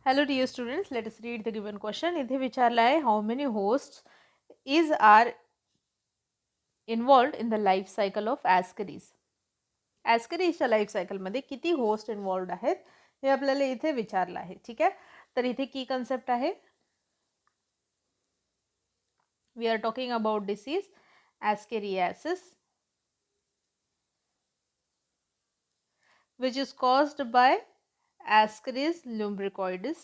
Hello dear students, let us read the given question. इथे विचारला आहे how many hosts are involved in the life cycle of Ascaris. Ascarisच्या life सायकलमध्ये किती host involved आहेत हे आपल्याला इथे विचारलं आहे. ठीक आहे, तर इथे की कन्सेप्ट आहे, we are talking about disease Ascariasis which is caused by Ascaris lumbricoides.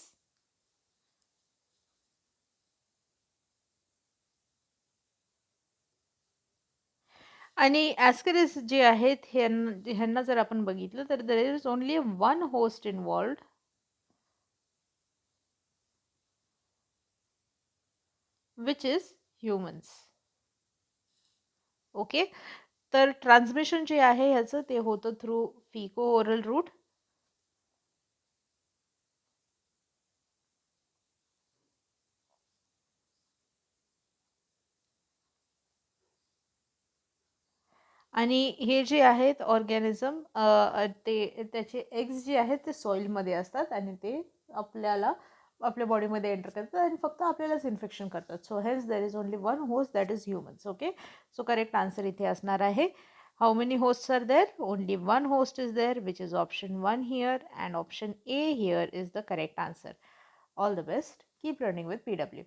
आणि ॲस्कॅरिस जे आहेत ह्यांना जर आपण बघितलं तर there is only one host involved which is humans. Okay, तर ट्रान्समिशन जे आहे ह्याचं ते होतं थ्रू फिको ओरल रूट. आणि हे जे आहेत ऑर्गॅनिझम ते त्याचे एग्स जे आहेत ते सॉईलमध्ये असतात आणि ते आपल्या बॉडीमध्ये एंटर करतात आणि फक्त आपल्यालाच इन्फेक्शन करतात. So hence there is only one host that is humans. Okay, so correct answer इथे असणार आहे how many hosts are there, only one host is there which is option 1 here and option a here is the correct answer. All the best, keep running with PW.